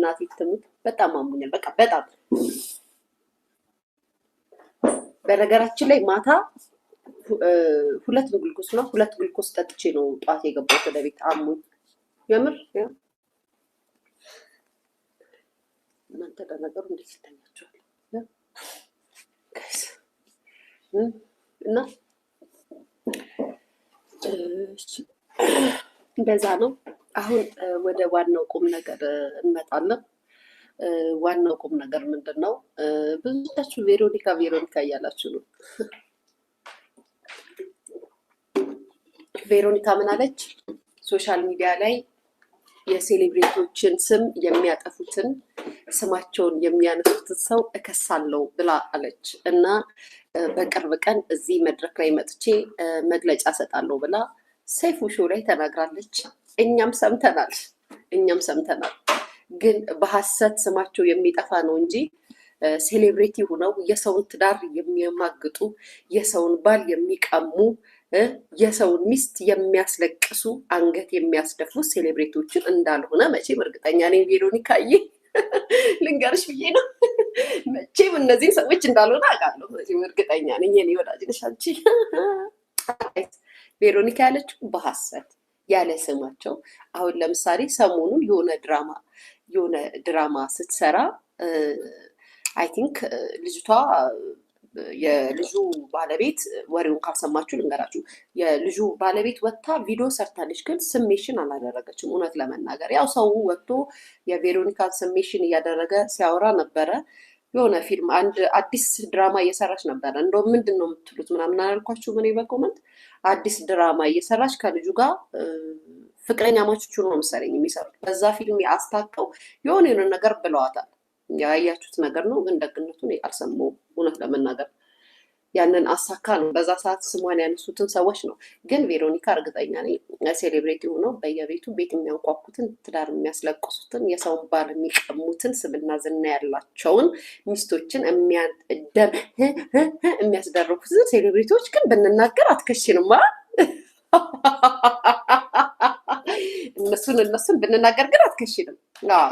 እናቴ ትሙት በጣም አሞኛል። በቃ በጣም በነገራችን ላይ ማታ 2 ግሉኮስ ነው 2 ግሉኮስ ጠጥቼ ነው ጧት የገባሁት ወደ ቤት አሞኝ የምር እናንተ ለነገሩ እንዴት ይተኛችኋል እና እንደዛ ነው። አሁን ወደ ዋናው ቁም ነገር እንመጣለን። ዋናው ቁም ነገር ምንድነው? ብዙዎቻችሁ ቬሮኒካ እያላችሁ ነው። ቬሮኒካ ምን አለች? ሶሻል ሚዲያ ላይ የሴሌብሪቲዎችን ስም የሚያጠፉትን ስማቸውን የሚያነሱትን ሰው እከሳለሁ ብላ አለች እና በቅርብ ቀን እዚህ መድረክ ላይ መጥቼ መግለጫ ሰጣለሁ ብላ ሰይፉ ሾው ላይ ተናግራለች። እኛም ሰምተናል። ግን በሐሰት ስማቸው የሚጠፋ ነው እንጂ ሴሌብሪቲ ሆነው የሰውን ትዳር የሚያማግጡ የሰውን ባል የሚቀሙ የሰውን ሚስት የሚያስለቅሱ አንገት የሚያስደፉ ሴሌብሪቲዎችን እንዳልሆነ መቼም እርግጠኛ ነኝ። ቬሮኒካዬ ልንገርሽ ብዬ ነው። መቼም እነዚህን ሰዎች እንዳልሆነ አውቃለሁ። መቼም እርግጠኛ ነኝ። የኔ ወዳጅ ነሽ አንቺ። ቬሮኒካ ያለችው በሐሰት ያለ ስማቸው። አሁን ለምሳሌ ሰሞኑን የሆነ ድራማ ስትሰራ አይ ቲንክ ልጅቷ የልጁ ባለቤት ወሬውን ካልሰማችሁ ልንገራችሁ። የልጁ ባለቤት ወጥታ ቪዲዮ ሰርታለች፣ ግን ስሜሽን አላደረገችም። እውነት ለመናገር ያው ሰው ወጥቶ የቬሮኒካን ስሜሽን እያደረገ ሲያወራ ነበረ። የሆነ ፊልም አንድ አዲስ ድራማ እየሰራች ነበረ። እንደውም ምንድን ነው የምትሉት ምናምን አላልኳችሁ? ምን በኮመንት አዲስ ድራማ እየሰራች ከልጁ ጋር ፍቅረኛ ማቾቹ ነው መሰለኝ የሚሰሩት። በዛ ፊልም አስታቀው የሆነ ነገር ብለዋታል። ያያችሁት ነገር ነው፣ ግን ደግነቱን አልሰማሁም እውነት ለመናገር። ያንን አሳካ ነው በዛ ሰዓት ስሟን ያነሱትን ሰዎች ነው። ግን ቬሮኒካ እርግጠኛ ነኝ ሴሌብሬቲ ሆነው በየቤቱ ቤት የሚያንኳኩትን ትዳር የሚያስለቅሱትን የሰውን ባል የሚቀሙትን ስምና ዝና ያላቸውን ሚስቶችን የሚያስደርጉትን ሴሌብሬቲዎች ግን ብንናገር አትከሽንም። እነሱን ብንናገር ግን አትከሽንም።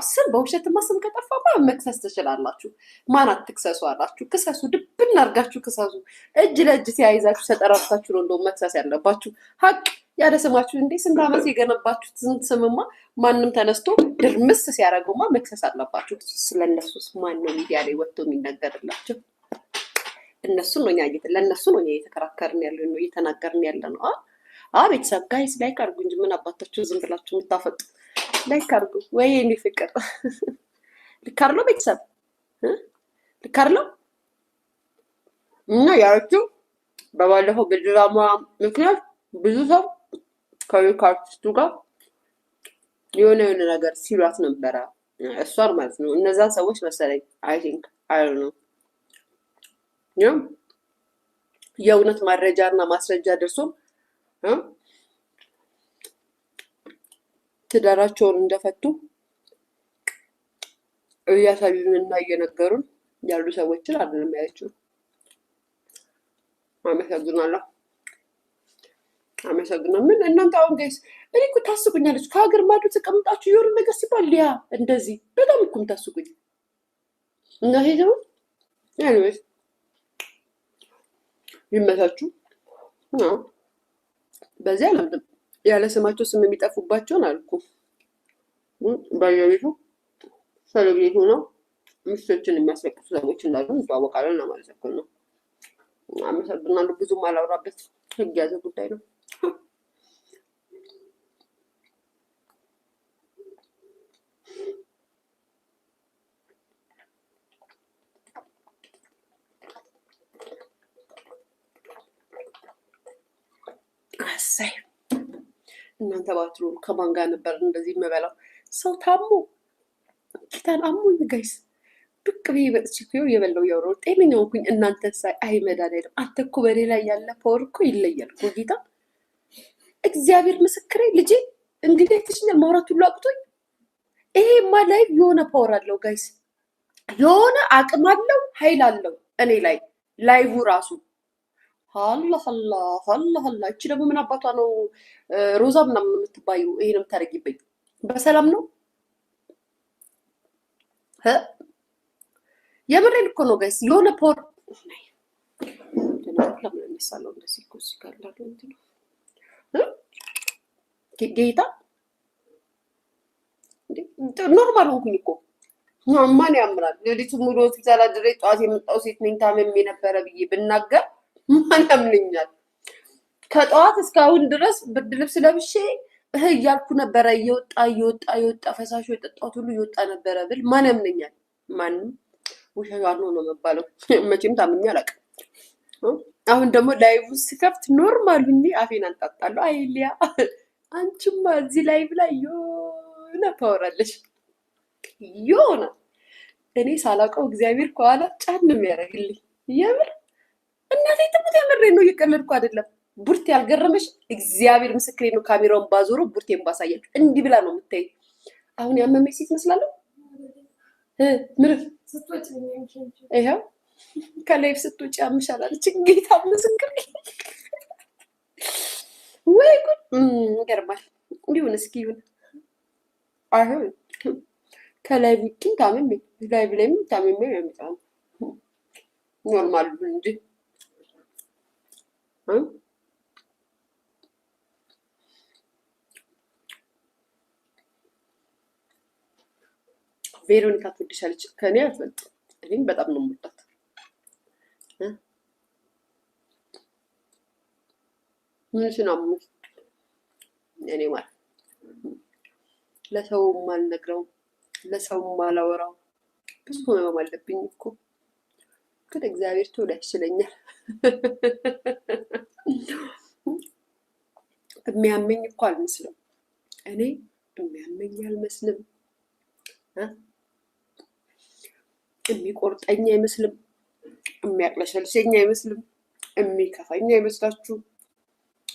ስም በውሸትማ ስም ከጠፋማ መክሰስ ትችላላችሁ። ማን አትክሰሱ አላችሁ? ክሰሱ፣ ድብን አድርጋችሁ ክሰሱ። እጅ ለእጅ ሲያይዛችሁ ተጠራርታችሁ ነው እንደውም መክሰስ ያለባችሁ። ሀቅ ያለ ስማችሁ እንዴ! ስንት ዓመት የገነባችሁትን ስምማ ማንም ተነስቶ ድርምስ ሲያደርገውማ መክሰስ አለባችሁ። ስለነሱስ ማን ነው ሚዲያ ላይ ወጥቶ የሚነገርላቸው? እነሱን ነው ለእነሱ ነው እየተከራከርን ያለ ነው እየተናገርን ያለ ነው። ቤተሰብ ጋይስ ላይክ አድርጉ እንጂ ምን አባታችሁ ዝም ብላችሁ የምታፈጡ? ላይክ አድርጉ ወይ እኔ ፍቅር ልካርለው ቤተሰብ ልካርለው እና ያረችው በባለፈው በድራማ ምክንያት ብዙ ሰው ከአርቲስቱ ጋር የሆነ ነገር ሲሏት ነበረ። እሷን ማለት ነው እነዛን ሰዎች መሰለኝ አይ ቲንክ አይ ነው የእውነት ማረጃ እና ማስረጃ ደርሶ ትዳራቸውን እንደፈቱ እያሳዩን እና እየነገሩን ያሉ ሰዎችን አይደለም ያለችው። አመሰግናለሁ። ምን እናንተ አሁን ጋይስ እኔ እኮ ታስቁኛለች። ከሀገር ማዶ ተቀምጣችሁ የሆነ ነገር ሲባል ሊያ እንደዚህ በጣም እኮ ታስቁኝ እና ሄደው ያሉት ይመታችሁ ነው። በዚያ ለምን ያለ ስማቸው ስም የሚጠፉባቸውን አልኩ። በየቤቱ ሴሌብሬቲ ነው ሚስቶችን የሚያስለቅሱ ሰዎች እንዳሉ እንተዋወቃለን ለማለት ያክል ነው። አመሰግናለሁ። ብዙም አላወራበት ህግ ያዘ ጉዳይ ነው። አሳይ እናንተ ባትሩ ከማን ጋር ነበር እንደዚህ የምበላው? ሰው ታሞ ኪታን አሞኝ ጋይስ ብቅ ብዬ መጥቼ እኮ የበላው ያወራው ጤነኛ ሆንኩኝ። እናንተ ሳይ አይ መድኃኒዓለም አንተ እኮ በኔ ላይ ያለ ፓወር እኮ ይለያል እኮ ጌታ እግዚአብሔር ምስክሬ። ልጄ እንግዲህ አይተሽኛል፣ ማውራት ሁሉ አቅቶኝ። ይሄማ ላይ የሆነ ፓወር አለው ጋይስ፣ የሆነ አቅም አለው፣ ኃይል አለው እኔ ላይ ላይቭ ራሱ አላህ እቺ ደግሞ ምን አባቷ ነው ሮዛ ምናምን የምትባዩ? ይሄን የምታደርጊብኝ በሰላም ነው? የምሬን እኮ ነው ጋይስ። የሆነ ፖር ለምን እንሳለው እንደዚህ እኮ ሲጋላል እንዴ ጌታ ኖርማል ሆንኩኝ እኮ ማን ያምራል? ሌሊቱ ሙሉ ሆስፒታል አድሬ ጠዋት የመጣው ሴት ነኝ ታምሜ ነበረ ብዬ ብናገር ማን ያምነኛል? ከጠዋት እስካሁን ድረስ ብርድ ልብስ ለብሼ እያልኩ ነበረ። እየወጣ ፈሳሹ የጠጣሁት ሁሉ እየወጣ ነበረ ብል ማን ያምነኛል? ማንም። ውሸቷን ነው የሚባለው። መቼም ታምኜ አላውቅም። አሁን ደግሞ ላይቭ ስከፍት ኖርማል እንዲ አፌን አንጣጣለሁ። አይሊያ አንቺማ እዚህ ላይቭ ላይ የሆነ ታወራለሽ የሆነ እኔ ሳላውቀው እግዚአብሔር ከኋላ ጫን የሚያደርግልኝ የምር እናቴ ትሙት የምሬ ነው፣ እየቀለድኩ አይደለም። ቡርቴ ያልገረመሽ እግዚአብሔር ምስክሬ ነው። ካሜራውን ባዞሮ ቡርቴን ባሳያችሁ እንዲህ ብላ ነው የምታይ። አሁን ያመመኝ ሴት መስላለሁ። ምን ይኸው ከላይፍ ስትወጪ ያምሻል አለች። ጌታ ምስክሬ ወይ ጉድ ይገርማል። እንዲሁን እስኪ ይሁን አሁን ከላይ ውጭም ታምሜ ላይ ብለም ታምሜ ነው የሚጣው ኖርማል እንጂ ቬሮኒካ ትወድሻለች። ከኔ አትበልጥም። እኔም በጣም ነው የምወዳት። ምንሽ ነው እኔ ማለት ለሰው ማልነግረው ለሰው ማላወራው ብዙ ህመም አለብኝ እኮ ግን እግዚአብሔር ቶሎ ያስችለኛል። የሚያመኝ እኮ አልመስልም። እኔ የሚያመኝ አልመስልም። የሚቆርጠኝ አይመስልም። የሚያቅለሸልሸኝ አይመስልም። የሚከፋኝ አይመስላችሁ?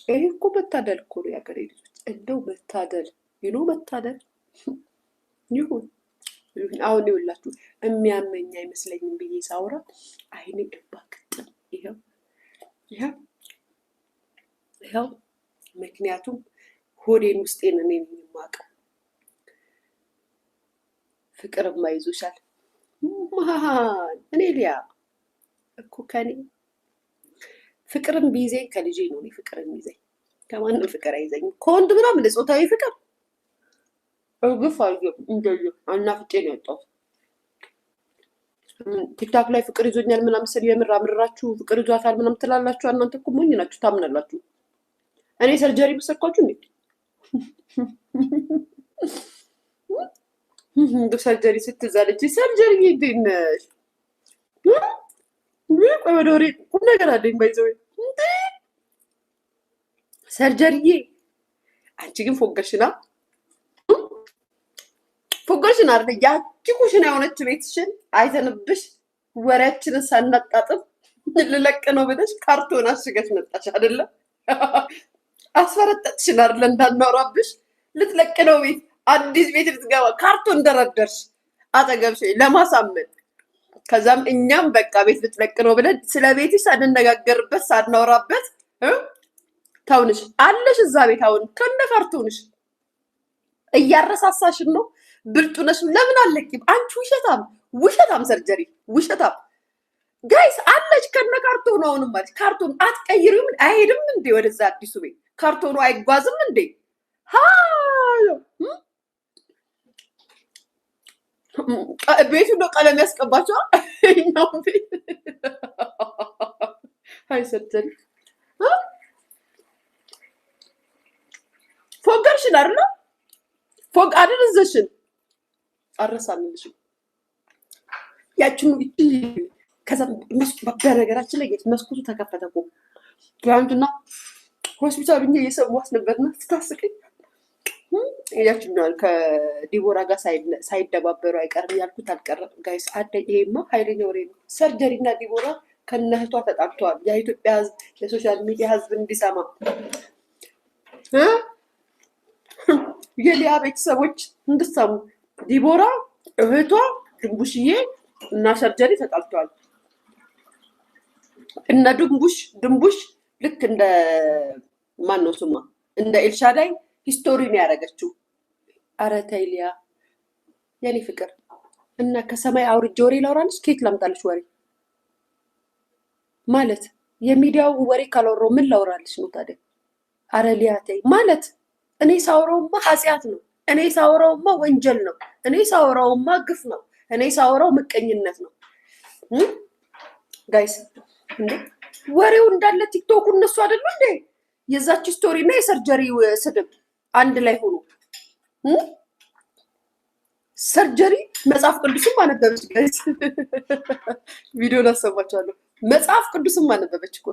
ይሄ እኮ መታደል እኮ ነው የሀገሬ ልጆች። እንደው መታደል መታደል ይሁን። አሁን ይኸውላችሁ የሚያመኝ አይመስለኝም ብዬ ሳውራ አይኔ ገባ ግጥም። ይኸው ምክንያቱም ሆዴን ውስጤን እኔ የማውቀው ፍቅርማ ይዞሻል። እኔ ሊያ እኮ ከኔ ፍቅርም ቢይዘኝ ከልጄ ነው። እኔ ፍቅርም ይዘኝ ከማንም ፍቅር አይዘኝም። ከወንድ ምናምን ለጾታዊ ፍቅር እግፍ አልገብ እንደዚህ አናፍጬ ነው የወጣሁት። ቲክታክ ላይ ፍቅር ይዞኛል ምናምን ስል የምር አምራችሁ ፍቅር ይዟታል ምናምን ትላላችሁ። እናንተ እኮ ሞኝ ናችሁ፣ ታምናላችሁ። እኔ ሰርጀሪ ብሰርኳችሁ እንዴ? ሰርጀሪ ስትዛለች ሰርጀሪ እንዴት ነሽ? ቆይ ወደ ወሬ ቁም ነገር አለኝ። ባይዘው ሰርጀሪዬ አንቺ ግን ፎገርሽና አይደል? ያቺ ኩሽና የሆነች ቤትሽን አይተንብሽ ወሬያችንን ሳናጣጥም ልለቅ ነው ብለሽ ካርቶን አሽገሽ መጣሽ አይደለ? አስፈረጠጥሽን አይደለ? እንዳናወራብሽ ልትለቅ ነው ቤት አዲስ ቤት ልትገባ ካርቶን ደረደርሽ አጠገብሽ ለማሳመን። ከዛም እኛም በቃ ቤት ልትለቅ ነው ብለን ስለ ቤትሽ ሳንነጋገርበት ሳናወራበት ታውንሽ አለሽ እዛ ቤት። አሁን ከነ ካርቶንሽ እያረሳሳሽን ነው። ብልጡ ነሽ። ለምን አለቂም አንቺ? ውሸታም ሰርጀሪ ውሸታም ጋይስ አለች ከነ ካርቶኑ። አሁንም ማለት ካርቶን አትቀይሪውም? አይሄድም እንዴ ወደዛ አዲሱ ቤት? ካርቶኑ አይጓዝም እንዴ? ቤቱ ነው ቀለም ያስቀባቸው። እኛው ቤት አይ ሰርጀሪ ፎገርሽን አይደል? ፎግ አደረዘሽን አረሳንልሽም ያችን እቺ። ከዛ በነገራችን ላይ መስኮቱ ተከፈተ እኮ ትናንትና ሆስፒታል ብዬ እየሰማሁት ነበርና ስታስቀኝ ያችን ከዲቦራ ጋር ሳይደባበሩ አይቀርም ያልኩት አልቀረም ጋይስ። ይሄማ ኃይለኛ ወሬ ነው። ሰርጀሪ እና ዲቦራ ከነህቷ ተጣልተዋል። የኢትዮጵያ ሕዝብ የሶሻል ሚዲያ ሕዝብ እንዲሰማ የሊያ ቤተሰቦች እንድሰሙ ዲቦራ እህቷ ድንቡሽዬ እና ሰርጀሪ ተጣልተዋል። እነ ድንቡሽ ልክ እንደ ማን ነው ስሟ እንደ ኤልሻዳይ ሂስቶሪ ነው ያደረገችው። አረ ተይ ሊያ የኔ ፍቅር እና ከሰማይ አውርጄ ወሬ ላውራልሽ? ከየት ላምጣልሽ ወሬ ማለት? የሚዲያው ወሬ ካላወራው ምን ላውራልሽ ነው ታዲያ? አረ ሊያተይ ማለት እኔ ሳውራውማ ኃጢአት ነው። እኔ ሳውራውማ ወንጀል ነው። እኔ ሳውራውማ ግፍ ነው። እኔ ሳውራው ምቀኝነት ነው። ጋይስ እንዴ ወሬው እንዳለ ቲክቶክ እነሱ አይደሉ እንዴ? የዛች ስቶሪ እና የሰርጀሪ ስድብ አንድ ላይ ሆኖ ሰርጀሪ መጽሐፍ ቅዱስም አነበበች ጋይስ። ቪዲዮ ላሰማችኋለሁ። መጽሐፍ ቅዱስም አነበበች እኮ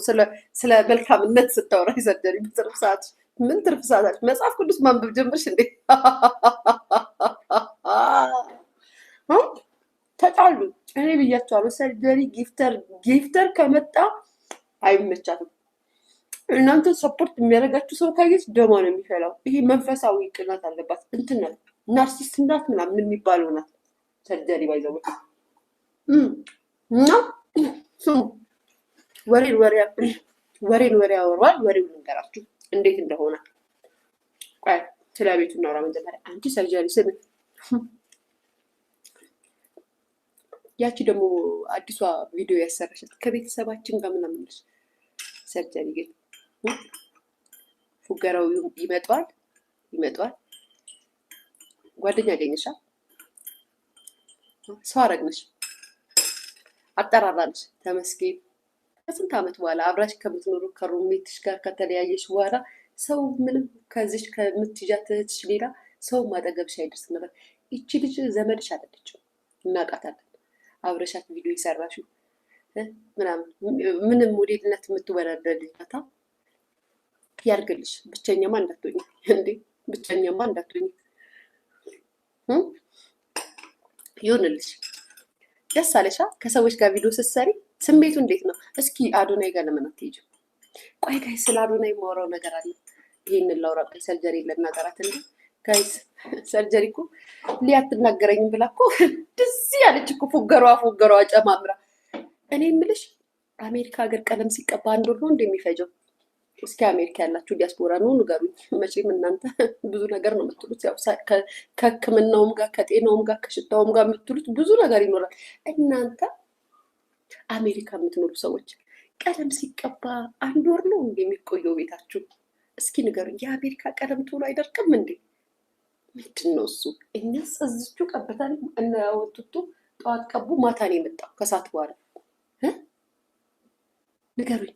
ስለ መልካምነት ስታወራ ሰርጀሪ በትርፍ ሰዓት ምን ትርፍ ሰዓት መጽሐፍ ቅዱስ ማንበብ ጀምርሽ እንዴ? ተጣሉ። እኔ ብያቸዋለሁ። ሰርጀሪ ጊፍተር ከመጣ አይመቻትም። እናንተ ሰፖርት የሚያደርጋችሁ ሰው ካየች ደሟ ነው የሚፈላው። ይሄ መንፈሳዊ ቅናት አለባት። እንትን ናት፣ ናርሲስት ናት ምናምን የሚባለው ናት ሰርጀሪ ባይዘው እና ወሬን ወሬ ያወራል። ወሬውን ልንገራችሁ እንዴት እንደሆነ። ቆይ ስለ ቤቱ እናውራ መጀመሪያ። አንቺ ሰርጀሪ ስም ያቺ ደግሞ አዲሷ ቪዲዮ ያሰራሻት ከቤተሰባችን ጋር ምናምን ነሽ። ሰርጀሪ ግን ፉገራው ይመጣል። ጓደኛ አገኘሻ፣ ሰው አረግነሽ፣ አጠራራንሽ። ተመስገን። ከስንት ዓመት በኋላ አብራሽ ከምትኖሩ ከሩሜትሽ ጋር ከተለያየሽ በኋላ ሰው ምንም ከዚሽ ከምትይዣት እህትሽ ሌላ ሰው ማጠገብሽ አይደርስ ነበር። ይቺ ልጅ ዘመድሽ አይደለችም፣ እናውቃታለን። አብረሻት ቪዲዮ የሰራሽው ምናምን ምንም ሞዴልነት የምትወዳደር ልጅ ያርግልሽ። ብቸኛማ እንዳትሆኝ እንዴ! ብቸኛማ እንዳትሆኝ ይሁንልሽ። ደስ አለሻ? ከሰዎች ጋር ቪዲዮ ስትሰሪ ስሜቱ እንዴት ነው? እስኪ አዶናይ ጋር ለምን አትሄጂም? ቆይ ጋይስ ስለ አዶናይ የማወራው ነገር አለ። ይሄንን ላውራ። ቆይ ሰርጀሪ ለናገራት እንዴ ጋይስ። ሰርጀሪ እኮ ሊያትናገረኝም ብላ እኮ ደስ ያለች እኮ ፉገሯ ጨማምራ። እኔ የምልሽ አሜሪካ ሀገር ቀለም ሲቀባ አንድ ወር ነው እንደሚፈጀው? እስኪ አሜሪካ ያላችሁ ዲያስፖራ ነው ንገሩኝ። መቼም እናንተ ብዙ ነገር ነው የምትሉት። ያው ከሕክምናውም ጋር ከጤናውም ጋር ከሽታውም ጋር የምትሉት ብዙ ነገር ይኖራል። እናንተ አሜሪካ የምትኖሩ ሰዎች ቀለም ሲቀባ አንድ ወር ነው እንደሚቆየው ቤታችሁ? እስኪ ንገሩኝ። የአሜሪካ ቀለም ቶሎ አይደርቅም እንዴ? ምንድን ነው እሱ? እኛስ እዚቹ ቀብተን እናወጡቱ ጠዋት ቀቡ ማታ ነው የመጣው ከሰዓት በኋላ። ንገሩኝ።